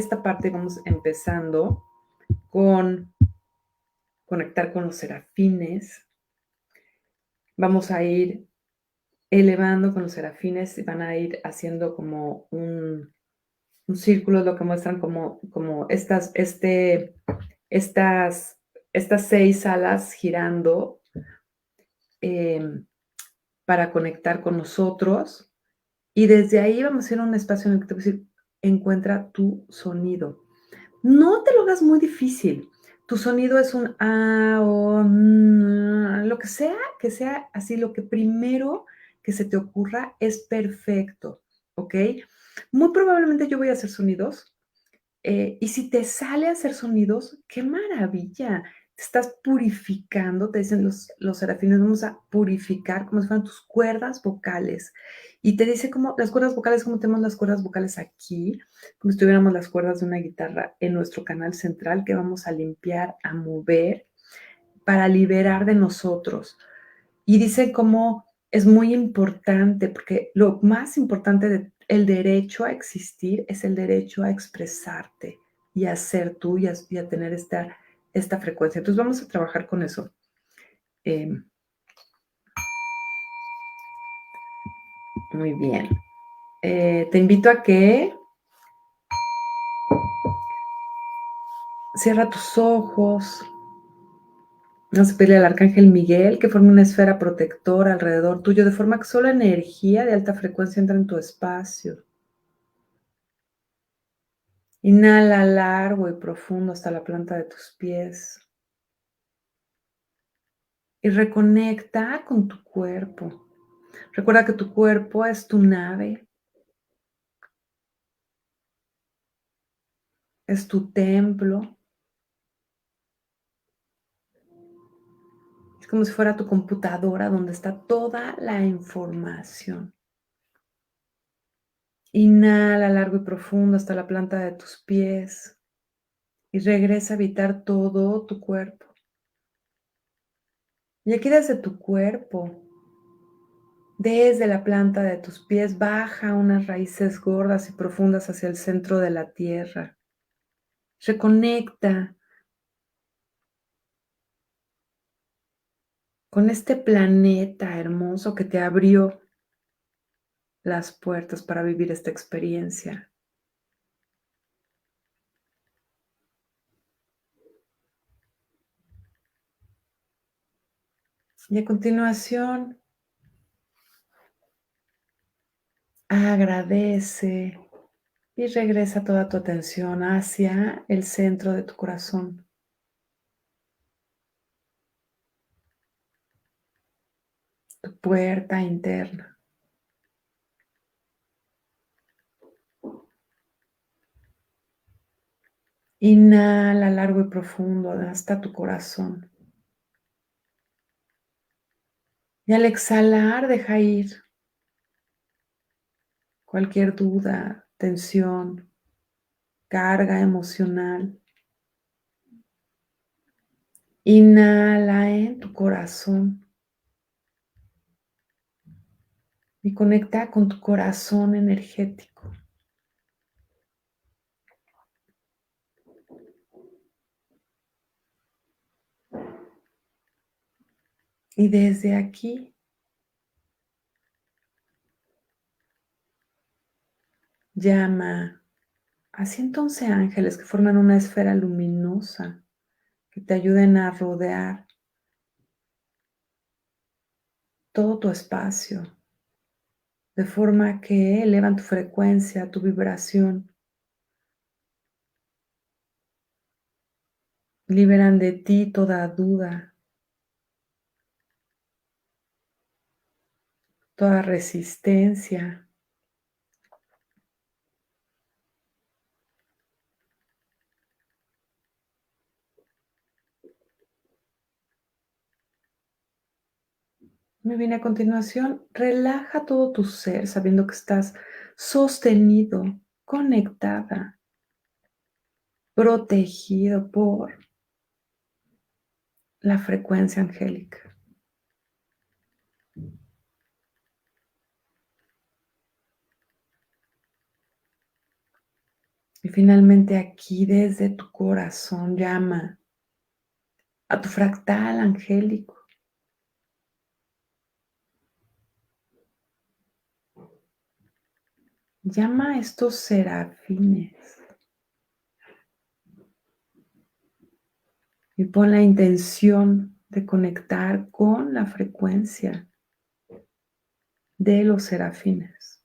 esta parte vamos empezando con conectar con los serafines. Vamos a ir elevando con los serafines y van a ir haciendo como un círculo, lo que muestran como estas 6 alas girando para conectar con nosotros. Y desde ahí vamos a ir a un espacio en el que te voy a decir, encuentra tu sonido. No te lo hagas muy difícil. Tu sonido es un a o lo que sea así, lo que primero que se te ocurra es perfecto, ¿ok? Muy probablemente yo voy a hacer sonidos, y si te sale a hacer sonidos, ¡qué maravilla! Te estás purificando, te dicen los serafines, vamos a purificar como si fueran tus cuerdas vocales. Y te dice como las cuerdas vocales, como tenemos las cuerdas vocales aquí, como si tuviéramos las cuerdas de una guitarra en nuestro canal central que vamos a limpiar, a mover, para liberar de nosotros. Y dice cómo es muy importante, porque lo más importante del derecho a existir es el derecho a expresarte y a ser tú y a tener esta frecuencia. Entonces vamos a trabajar con eso. Muy bien. Te invito a que cierra tus ojos. Vamos a pedirle al arcángel Miguel que forme una esfera protectora alrededor tuyo, de forma que solo energía de alta frecuencia entra en tu espacio. Inhala largo y profundo hasta la planta de tus pies. Y reconecta con tu cuerpo. Recuerda que tu cuerpo es tu nave, es tu templo. Es como si fuera tu computadora donde está toda la información. Inhala largo y profundo hasta la planta de tus pies y regresa a habitar todo tu cuerpo. Y aquí desde tu cuerpo, desde la planta de tus pies, baja unas raíces gordas y profundas hacia el centro de la tierra. Reconecta con este planeta hermoso que te abrió las puertas para vivir esta experiencia. Y a continuación, agradece y regresa toda tu atención hacia el centro de tu corazón. Tu puerta interna. Inhala largo y profundo hasta tu corazón. Y al exhalar, deja ir cualquier duda, tensión, carga emocional. Inhala en tu corazón y conecta con tu corazón energético. Y desde aquí, llama a 111 ángeles que forman una esfera luminosa que te ayuden a rodear todo tu espacio, de forma que elevan tu frecuencia, tu vibración, liberan de ti toda duda, toda resistencia. Muy bien, a continuación, relaja todo tu ser sabiendo que estás sostenido, conectada, protegido por la frecuencia angélica. Y finalmente aquí desde tu corazón llama a tu fractal angélico. Llama a estos serafines y pon la intención de conectar con la frecuencia de los serafines.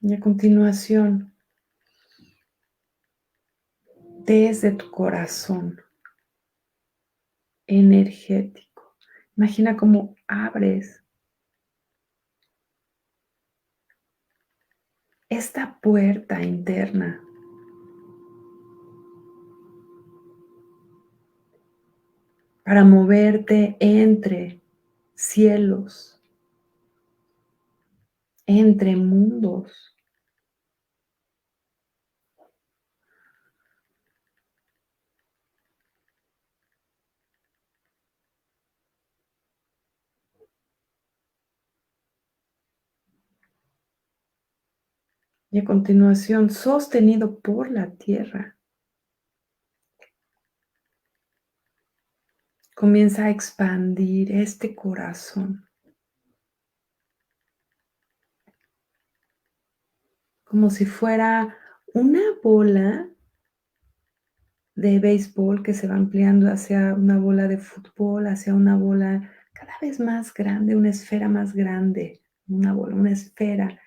Y a continuación, desde tu corazón energético, imagina cómo abres esta puerta interna para moverte entre cielos, entre mundos. Y a continuación, sostenido por la tierra, comienza a expandir este corazón como si fuera una bola de béisbol que se va ampliando hacia una bola de fútbol, hacia una bola cada vez más grande, una esfera más grande, una bola, una esfera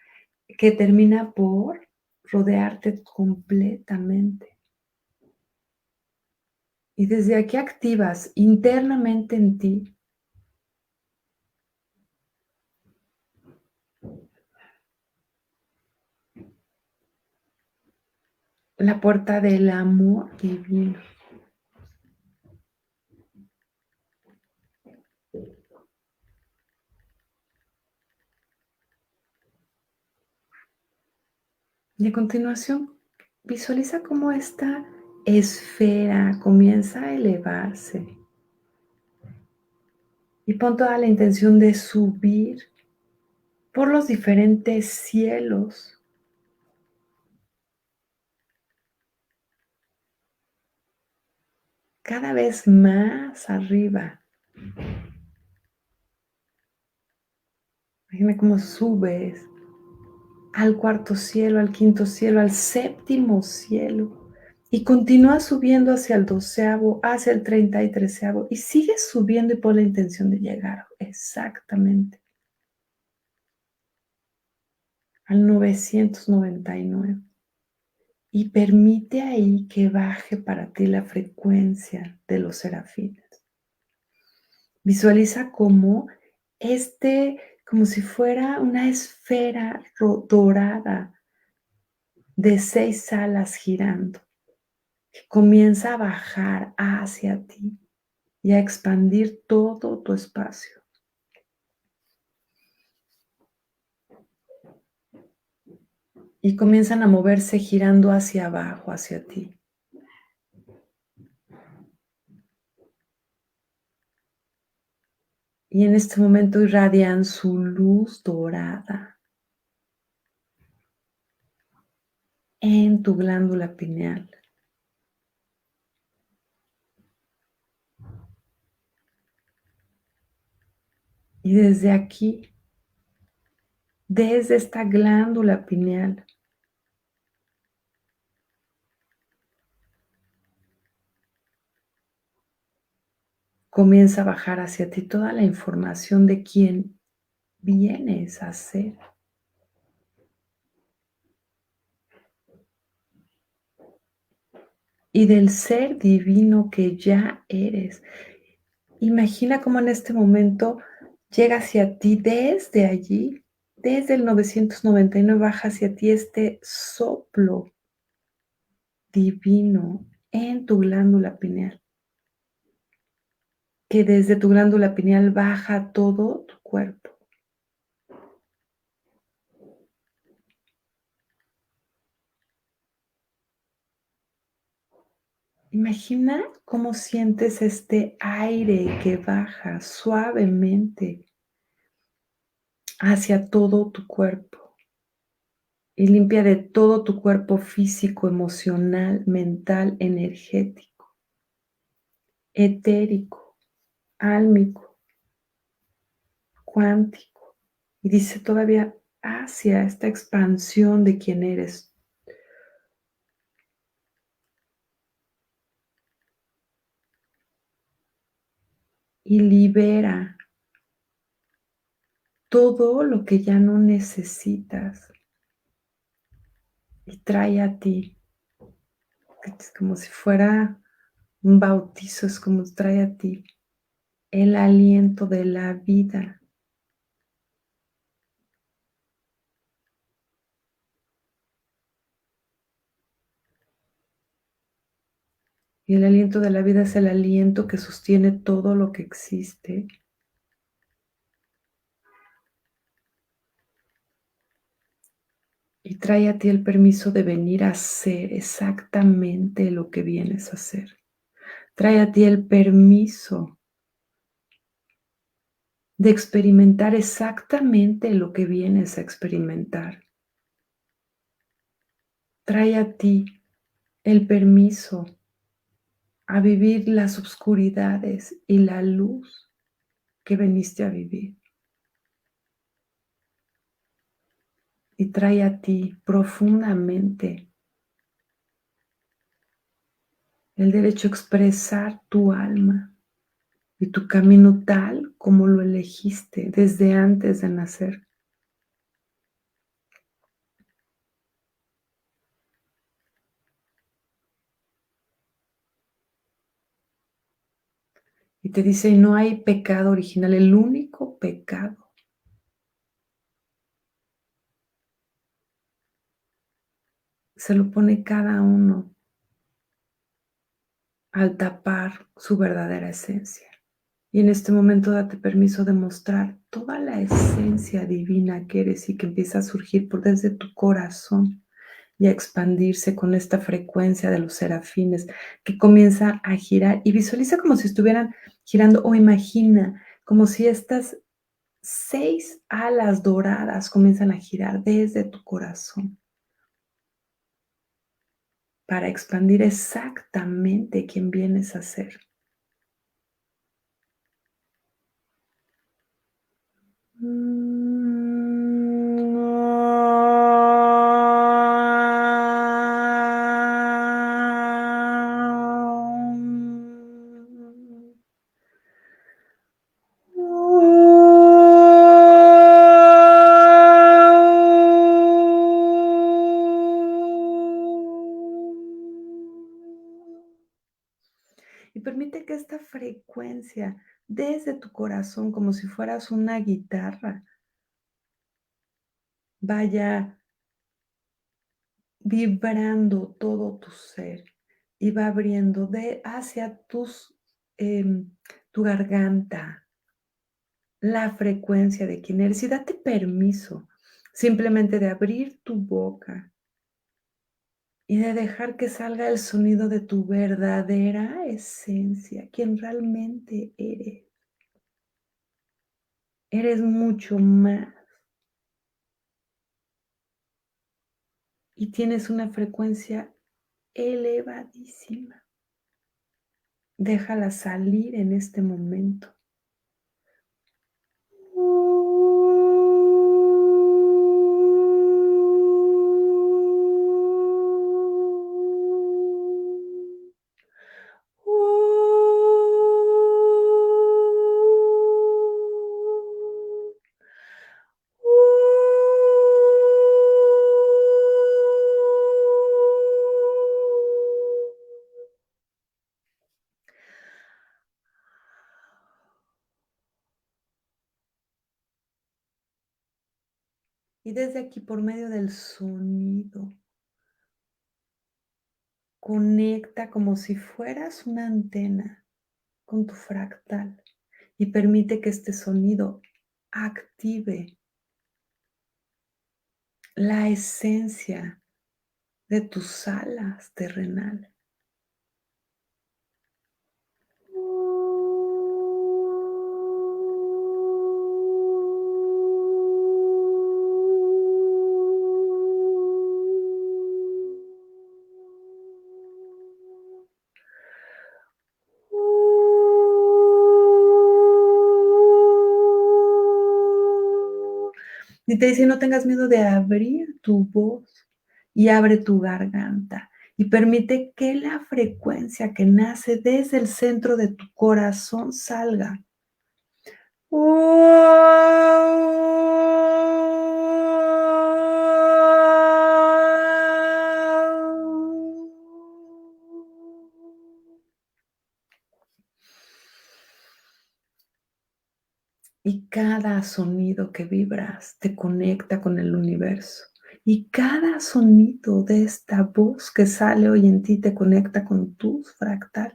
que termina por rodearte completamente. Y desde aquí activas internamente en ti la puerta del amor divino. Y a continuación, visualiza cómo esta esfera comienza a elevarse y pon toda la intención de subir por los diferentes cielos, cada vez más arriba. Imagina cómo subes al cuarto cielo, al quinto cielo, al séptimo cielo. Y continúas subiendo hacia el 12º, hacia el 33º. Y sigues subiendo y pon la intención de llegar exactamente al 999. Y permite ahí que baje para ti la frecuencia de los serafines. Visualiza como como si fuera una esfera dorada de 6 alas girando, que comienza a bajar hacia ti y a expandir todo tu espacio. Y comienzan a moverse girando hacia abajo, hacia ti. Y en este momento irradian su luz dorada en tu glándula pineal. Y desde aquí, desde esta glándula pineal, comienza a bajar hacia ti toda la información de quién vienes a ser. Y del ser divino que ya eres. Imagina cómo en este momento llega hacia ti desde allí, desde el 999 baja hacia ti este soplo divino en tu glándula pineal, que desde tu glándula pineal baja a todo tu cuerpo. Imagina cómo sientes este aire que baja suavemente hacia todo tu cuerpo y limpia de todo tu cuerpo físico, emocional, mental, energético, etérico, álmico, cuántico. Y dice todavía hacia esta expansión de quién eres. Y libera todo lo que ya no necesitas y trae a ti, es como si fuera un bautizo, es como trae a ti el aliento de la vida. Y el aliento de la vida es el aliento que sostiene todo lo que existe. Y trae a ti el permiso de venir a hacer exactamente lo que vienes a hacer. Trae a ti el permiso de experimentar exactamente lo que vienes a experimentar. Trae a ti el permiso a vivir las oscuridades y la luz que veniste a vivir. Y trae a ti profundamente el derecho a expresar tu alma y tu camino tal como lo elegiste desde antes de nacer. Y te dice, no hay pecado original, el único pecado se lo pone cada uno al tapar su verdadera esencia. Y en este momento date permiso de mostrar toda la esencia divina que eres y que empieza a surgir por desde tu corazón y a expandirse con esta frecuencia de los serafines que comienza a girar y visualiza como si estuvieran girando o imagina como si estas 6 alas doradas comienzan a girar desde tu corazón para expandir exactamente quién vienes a ser. Y permite que esta frecuencia desde tu corazón, como si fueras una guitarra, vaya vibrando todo tu ser y va abriendo hacia tu garganta, la frecuencia de quién eres y date permiso simplemente de abrir tu boca y de dejar que salga el sonido de tu verdadera esencia, quien realmente eres. Eres mucho más y tienes una frecuencia elevadísima. Déjala salir en este momento. Y desde aquí, por medio del sonido, conecta como si fueras una antena con tu fractal y permite que este sonido active la esencia de tus alas terrenal. Y te dice, no tengas miedo de abrir tu voz y abre tu garganta y permite que la frecuencia que nace desde el centro de tu corazón salga. Y cada sonido que vibras te conecta con el universo. Y cada sonido de esta voz que sale hoy en ti te conecta con tus fractal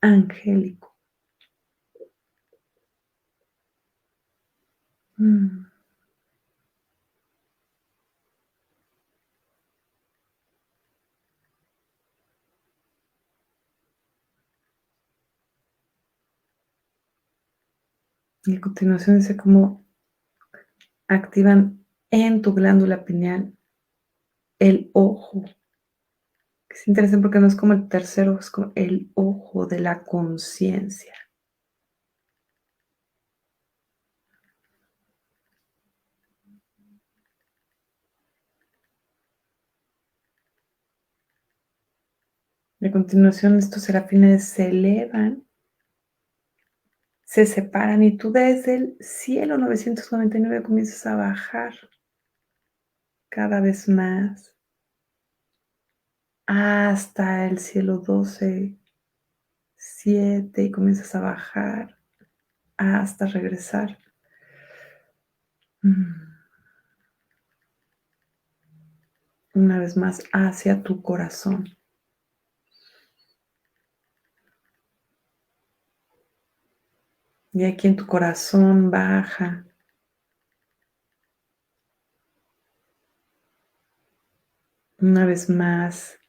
angélico. Mm. Y a continuación dice cómo activan en tu glándula pineal el ojo. Es interesante porque no es como el tercero, es como el ojo de la conciencia. Y a continuación estos serafines se elevan, se separan y tú desde el cielo 999 comienzas a bajar cada vez más hasta el cielo 12, 7 y comienzas a bajar hasta regresar. Una vez más hacia tu corazón. Y aquí en tu corazón baja. Una vez más,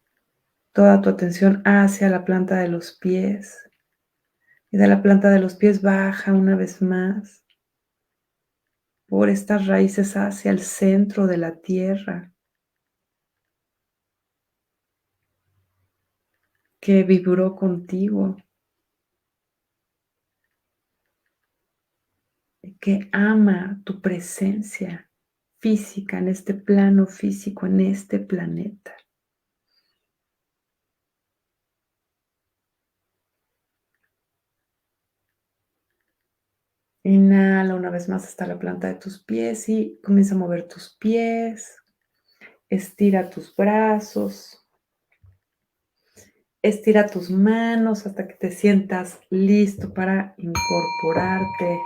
toda tu atención hacia la planta de los pies. Y de la planta de los pies baja una vez más por estas raíces hacia el centro de la tierra, que vibró contigo, que ama tu presencia física en este plano físico, en este planeta. Inhala una vez más hasta la planta de tus pies y comienza a mover tus pies. Estira tus brazos. Estira tus manos hasta que te sientas listo para incorporarte